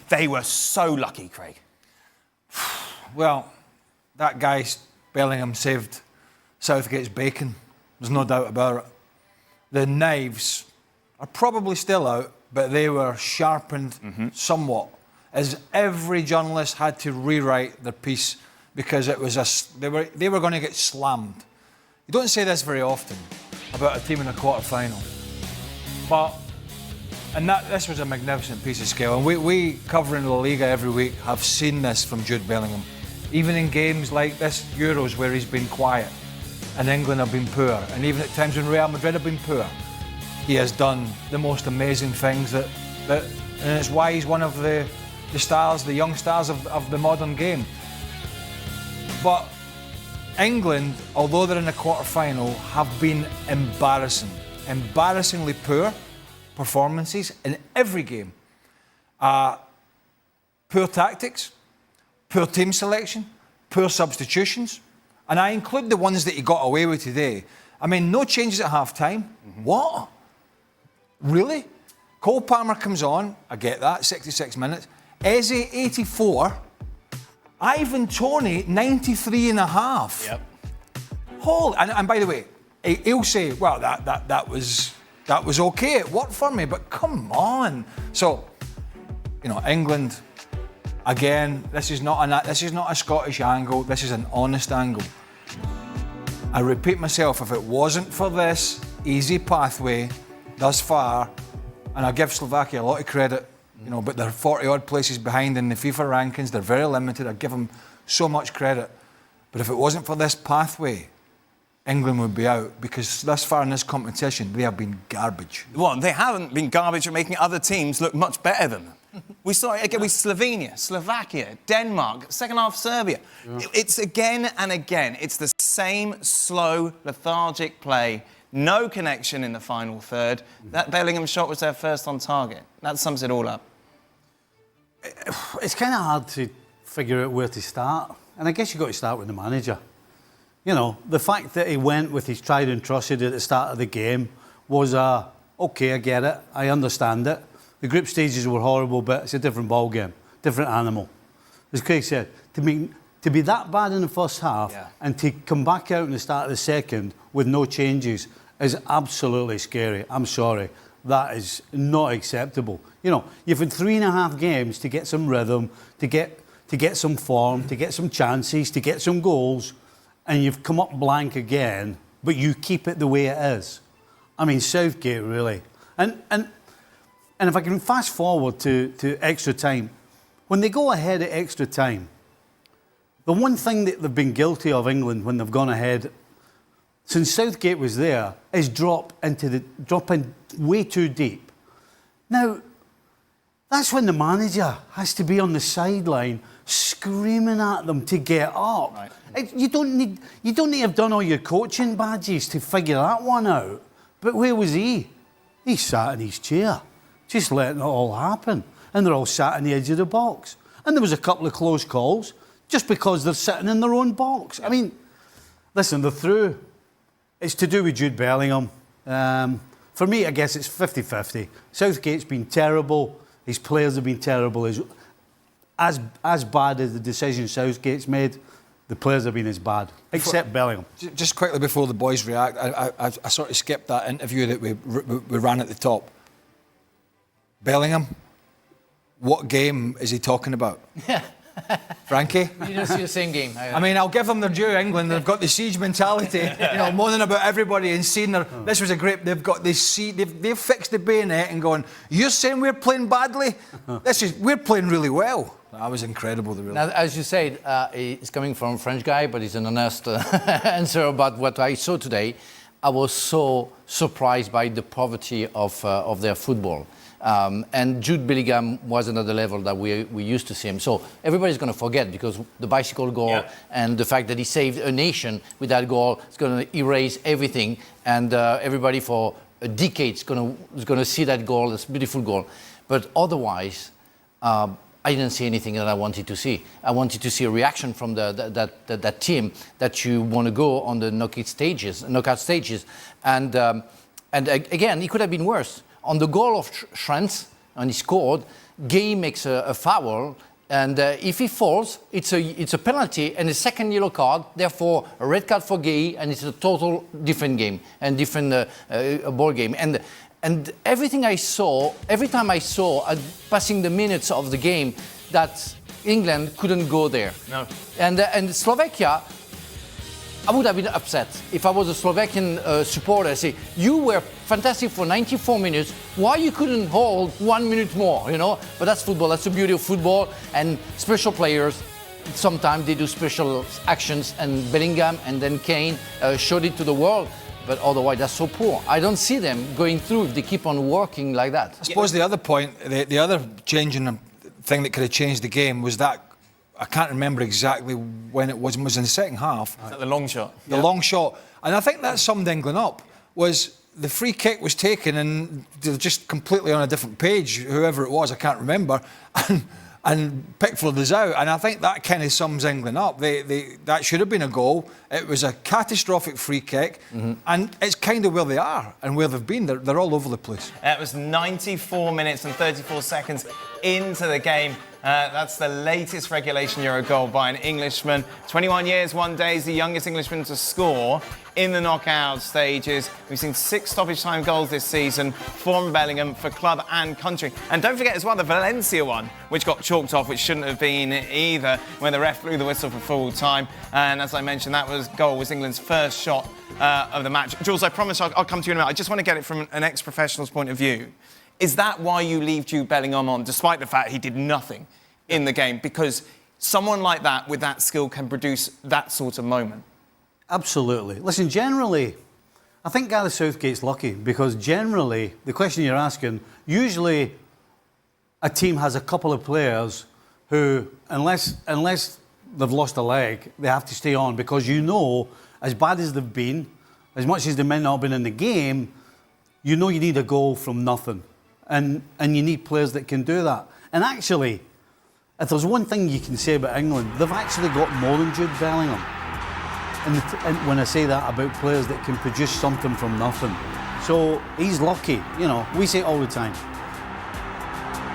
They were so lucky, Craig. Well, that guy, Bellingham, saved Southgate's bacon. There's no doubt about it. The knives are probably still out, but they were sharpened somewhat, as every journalist had to rewrite their piece because it was they were going to get slammed. You don't say this very often about a team in a quarter-final. This was a magnificent piece of skill. And we covering La Liga every week, have seen this from Jude Bellingham. Even in games like this Euros where he's been quiet and England have been poor, and even at times when Real Madrid have been poor, he has done the most amazing things and it's why he's one of the stars, the young stars of the modern game. But England, although they're in the quarter-final, have been embarrassingly poor performances in every game. Poor tactics, poor team selection, poor substitutions, and I include the ones that he got away with today. I mean, no changes at half-time. What? Really? Cole Palmer comes on, I get that, 66 minutes. Eze, 84. Ivan Toney, 93 and a half. Yep. And by the way, he'll say, well, that was okay, it worked for me, but come on. So, England, again, this is not a Scottish angle, this is an honest angle. I repeat myself, if it wasn't for this easy pathway thus far, and I give Slovakia a lot of credit, but they're 40-odd places behind in the FIFA rankings, they're very limited, I give them so much credit. But if it wasn't for this pathway, England would be out, because thus far in this competition, they have been garbage. Well, they haven't been garbage at making other teams look much better than them. We saw it again with Slovenia, Slovakia, Denmark, second half Serbia. Yeah. It's again and again. It's the same slow, lethargic play. No connection in the final third. That Bellingham shot was their first on target. That sums it all up. It's kind of hard to figure out where to start. And I guess you've got to start with the manager. The fact that he went with his tried and trusted at the start of the game was OK, I get it, I understand it. The group stages were horrible, but it's a different ball game, different animal. As Craig said, to be that bad in the first half and to come back out in the start of the second with no changes is absolutely scary. I'm sorry. That is not acceptable. You've had 3.5 games to get some rhythm, to get some form, to get some chances, to get some goals, and you've come up blank again, but you keep it the way it is. I mean, Southgate, really. And if I can fast forward to extra time, when they go ahead at extra time, the one thing that they've been guilty of, England, when they've gone ahead, since Southgate was there, is drop in way too deep. Now, that's when the manager has to be on the sideline screaming at them to get up. Right. You don't need to have done all your coaching badges to figure that one out. But where was he? He sat in his chair, just letting it all happen. And they're all sat on the edge of the box. And there was a couple of close calls just because they're sitting in their own box. I mean, listen, they're through. It's to do with Jude Bellingham. For me, I guess it's 50-50. Southgate's been terrible. His players have been terrible. As bad as the decision Southgate's made, the players have been as bad, except Bellingham. Just quickly before the boys react, I sort of skipped that interview that we ran at the top. Bellingham, what game is he talking about? Frankie? You didn't see the same game. I mean, I'll give them their due. England, they've got the siege mentality, moaning about everybody and seeing this was a great. They've got this they've fixed the bayonet and going, you're saying we're playing badly? We're playing really well. That was incredible. Now, as you said, it's coming from a French guy, but it's an honest answer about what I saw today. I was so surprised by the poverty of their football. And Jude Bellingham was another level that we used to see him. So everybody's going to forget, because the bicycle goal and the fact that he saved a nation with that goal is going to erase everything. And everybody for a decade is going to see that goal, this beautiful goal. But otherwise, I didn't see anything that I wanted to see. I wanted to see a reaction from that team that you want to go on the knockout stages. And again, it could have been worse. On the goal of Trent, and he scored. Gay makes a foul, and if he falls, it's a penalty and a second yellow card. Therefore, a red card for Gay, and it's a total different game and different ball game. And everything I saw, every time I saw passing the minutes of the game, that England couldn't go there. No. And Slovakia, I would have been upset if I was a Slovakian supporter. I say, you were fantastic for 94 minutes. Why you couldn't hold 1 minute more, you know? But that's football. That's the beauty of football. And special players, sometimes they do special actions. And Bellingham and then Kane showed it to the world. But otherwise, that's so poor. I don't see them going through if they keep on working like that. I suppose the other point, the other changing thing that could have changed the game was that, I can't remember exactly when it was in the second half. Is that the long shot? The long shot. And I think that summed England up, was the free kick was taken and they're just completely on a different page, whoever it was, I can't remember, and Pickford is out. And I think that kind of sums England up. That should have been a goal. It was a catastrophic free kick, and it's kind of where they are and where they've been. They're all over the place. It was 94 minutes and 34 seconds into the game. That's the latest regulation Euro goal by an Englishman. 21 years, 1 day, is the youngest Englishman to score in the knockout stages. We've seen 6 stoppage time goals this season from Bellingham for club and country. And don't forget as well the Valencia one, which got chalked off, which shouldn't have been either, when the ref blew the whistle for full time. And as I mentioned, that goal was England's first shot of the match. Jules, I promise I'll come to you in a minute. I just want to get it from an ex-professional's point of view. Is that why you leave Jude Bellingham on, despite the fact he did nothing in the game? Because someone like that, with that skill, can produce that sort of moment. Absolutely. Listen, generally, I think Gareth Southgate's lucky, because generally, the question you're asking, usually a team has a couple of players who, unless they've lost a leg, they have to stay on, because you know, as bad as they've been, as much as they may not have been in the game, you know you need a goal from nothing. And you need players that can do that. And actually, if there's one thing you can say about England, they've actually got more than Jude Bellingham. And when I say that about players that can produce something from nothing. So he's lucky, you know, we say it all the time.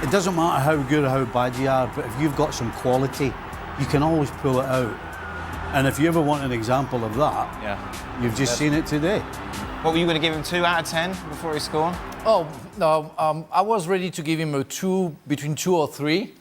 It doesn't matter how good or how bad you are, but if you've got some quality, you can always pull it out. And if you ever want an example of that, you've just seen it today. What were you going to give him, 2 out of 10 before he scored? Oh, no, I was ready to give him a 2, between 2 or 3.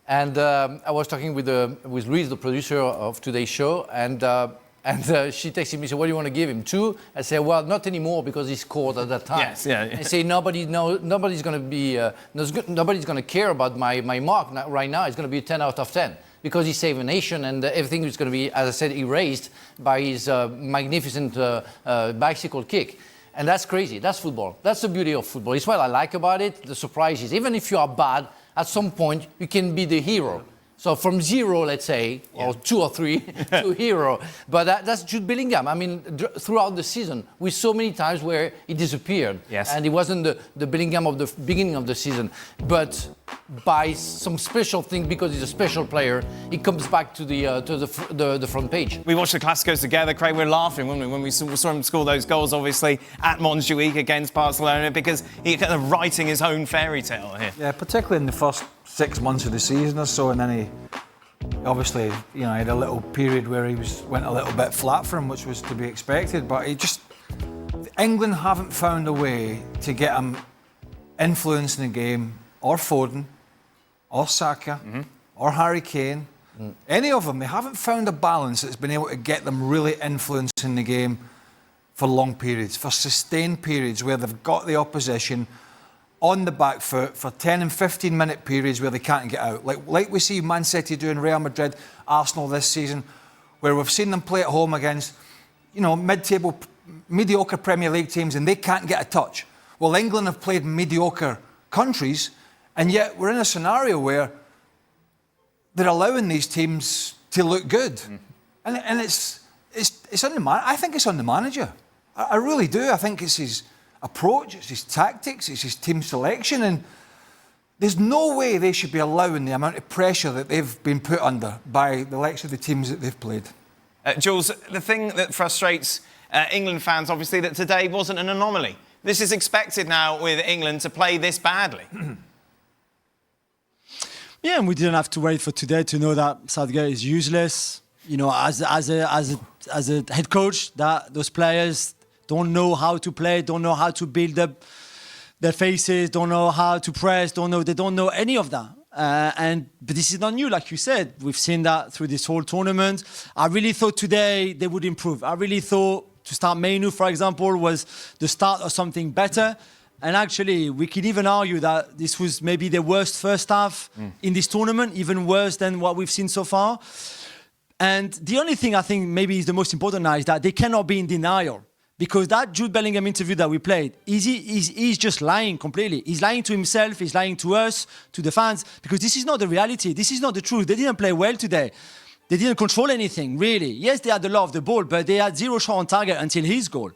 And I was talking with Louise, the producer of today's show, and she texted me, said, what do you want to give him, 2? I said, well, not anymore, because he scored at that time. Yes, yeah. I say, nobody's going to care about my mark right now. It's going to be a 10 out of 10. Because he saved a nation, and everything is going to be, as I said, erased by his magnificent bicycle kick. And that's crazy. That's football. That's the beauty of football. It's what I like about it. The surprise is, even if you are bad, at some point you can be the hero. So from 0, let's say, or 2 or 3 to hero. But that's Jude Bellingham. I mean, throughout the season, we saw many times where he disappeared. Yes. And he wasn't the Bellingham of the beginning of the season. But by some special thing, because he's a special player, he comes back to the front page. We watched the Clásicos together, Craig. We were laughing, weren't we, when we saw him score those goals, obviously, at Montjuic against Barcelona, because he's kind of writing his own fairy tale here. Yeah, particularly in the first 6 months of the season or so, and then he obviously, you know, had a little period where he went a little bit flat for him, which was to be expected. But England haven't found a way to get him influencing the game, or Foden, or Saka, or Harry Kane. Any of them, they haven't found a balance that's been able to get them really influencing the game for long periods, for sustained periods where they've got the opposition on the back foot for 10 and 15 minute periods where they can't get out. Like we see Man City doing, Real Madrid, Arsenal this season, where we've seen them play at home against, you know, mid-table, mediocre Premier League teams, and they can't get a touch. Well, England have played mediocre countries, and yet we're in a scenario where they're allowing these teams to look good. And it's on the man. I think it's on the manager. I really do. I think it's his approach, it's his tactics, it's his team selection, and there's no way they should be allowing the amount of pressure that they've been put under by the likes of the teams that they've played. Jules, the thing that frustrates England fans, obviously, that today wasn't an anomaly. This is expected now with England to play this badly. Yeah, and we didn't have to wait for today to know that Southgate is useless. You know, as a head coach, that those players don't know how to play, don't know how to build up their faces, don't know how to press, they don't know any of that. But this is not new, like you said. We've seen that through this whole tournament. I really thought today they would improve. I really thought to start Mainu, for example, was the start of something better. And actually, we could even argue that this was maybe the worst first half in this tournament, even worse than what we've seen so far. And the only thing I think maybe is the most important now is that they cannot be in denial. Because that Jude Bellingham interview that we played, he's just lying completely. He's lying to himself, he's lying to us, to the fans, because this is not the reality. This is not the truth. They didn't play well today. They didn't control anything, really. Yes, they had the love of the ball, but they had 0 shot on target until his goal.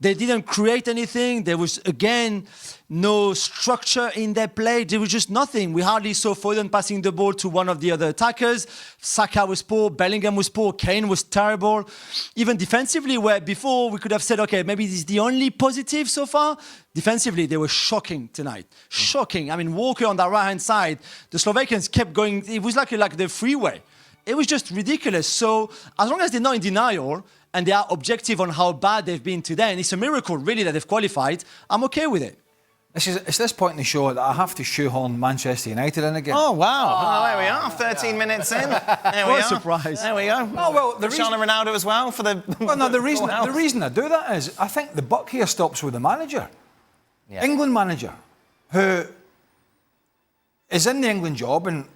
They didn't create anything. There was, again, no structure in their play. There was just nothing. We hardly saw Foden passing the ball to one of the other attackers. Saka was poor. Bellingham was poor. Kane was terrible. Even defensively, where before we could have said, okay, maybe this is the only positive so far. Defensively, they were shocking tonight. Shocking. I mean, Walker on the right-hand side, the Slovakians kept going. It was like the freeway. It was just ridiculous. So as long as they're not in denial, and they are objective on how bad they've been today, and it's a miracle, really, that they've qualified, I'm okay with it. It's this point in the show that I have to shoehorn Manchester United in again. Oh, wow. There we are, 13 minutes in. There we What are. a surprise. There we go. Oh, well, the Cristiano Ronaldo as well for the... Well, no, the reason I do that is I think the buck here stops with the manager. Yeah. England manager, who is in the England job and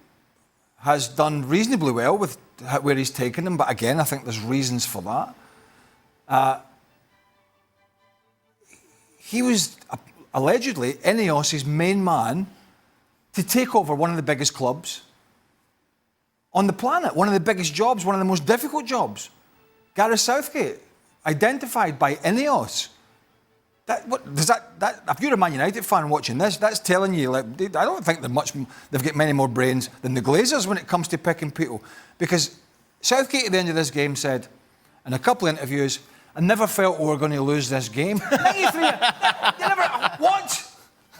has done reasonably well with where he's taken them, but again, I think there's reasons for that. He was allegedly Ineos's main man to take over one of the biggest clubs on the planet, one of the biggest jobs, one of the most difficult jobs. Gareth Southgate, identified by Ineos. If you're a Man United fan watching this, that's telling you, like, I don't think they've got many more brains than the Glazers when it comes to picking people. Because Southgate at the end of this game said, in a couple of interviews, I never felt we were going to lose this game. 93, you never, what?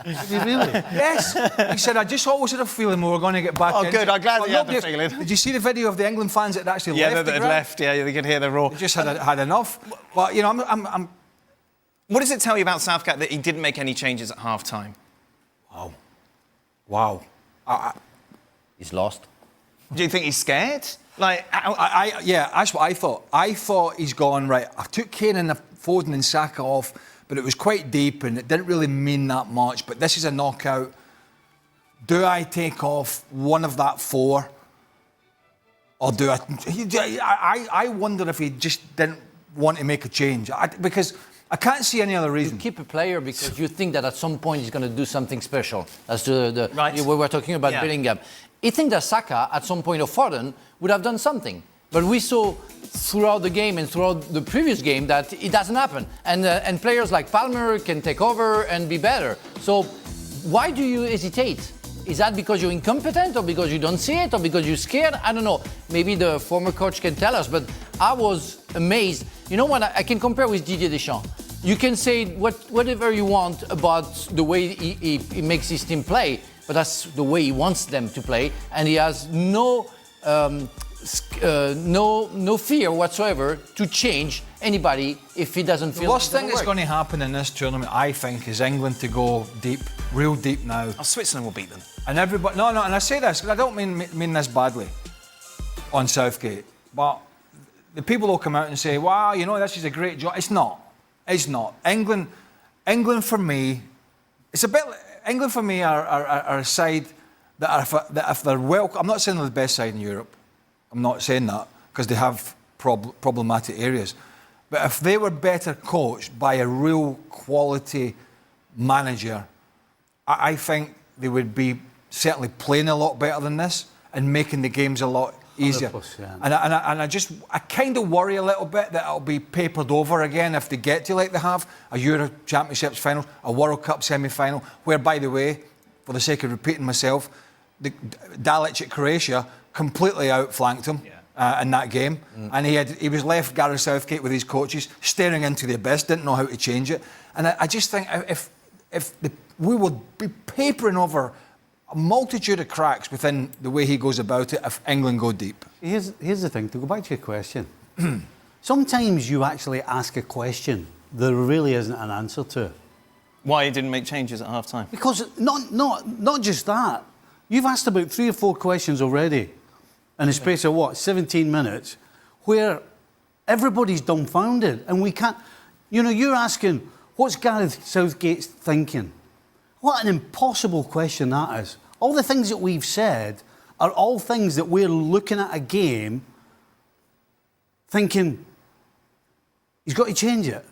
Did you really? Yes. He said, I just always had a feeling we were going to get back in. Oh, good. I'm glad that you had the nobody- feeling. Did you see the video of the England fans that actually left the that had ground? left. Yeah, they could hear the roar. They just had enough. Well, you know, I'm What does it tell you about Southgate that he didn't make any changes at half-time? wow. He's lost. Do you think he's scared? Like, Yeah, that's what I thought. I thought he's gone, right, I took Kane and Foden and Saka off, but it was quite deep and it didn't really mean that much. But this is a knockout. Do I take off one of that 4? Or do I wonder if he just didn't want to make a change. Because I can't see any other reason. You keep a player because you think that at some point he's going to do something special. That's Right. we were talking about Bellingham. I think that Saka, at some point, or Foden, would have done something. But we saw throughout the game and throughout the previous game that it doesn't happen. And players like Palmer can take over and be better. So why do you hesitate? Is that because you're incompetent or because you don't see it or because you're scared? I don't know. Maybe the former coach can tell us, but I was amazed. You know what? I can compare with Didier Deschamps. You can say whatever you want about the way he makes his team play, but that's the way he wants them to play, and he has no fear whatsoever to change anybody if he doesn't feel. The worst thing that's going to happen in this tournament, I think, is England to go deep, real deep now. Oh, Switzerland will beat them. And everybody, no, and I say this because I don't mean this badly on Southgate, but the people will come out and say, "Wow, you know, this is a great job." It's not. It's not. England for me, it's a bit. England for me are a side that if they're well, I'm not saying they're the best side in Europe. I'm not saying that because they have problematic areas. But if they were better coached by a real quality manager, I think they would be certainly playing a lot better than this and making the games a lot easier. 100%. And I kind of worry a little bit that it'll be papered over again if they get to like they have a Euro Championships final, a World Cup semi-final, where, by the way, for the sake of repeating myself, the Dalic at Croatia completely outflanked him in that game, and he was left, Gareth Southgate, with his coaches staring into the abyss, didn't know how to change it. And I just think if we would be papering over a multitude of cracks within the way he goes about it if England go deep. Here's the thing, to go back to your question. Sometimes you actually ask a question there really isn't an answer to. Why he didn't make changes at half-time? Because not just that. You've asked about 3 or 4 questions already in the space of, 17 minutes, where everybody's dumbfounded and we can't... You know, you're asking, what's Gareth Southgate's thinking? What an impossible question that is. All the things that we've said are all things that we're looking at a game thinking, he's got to change it.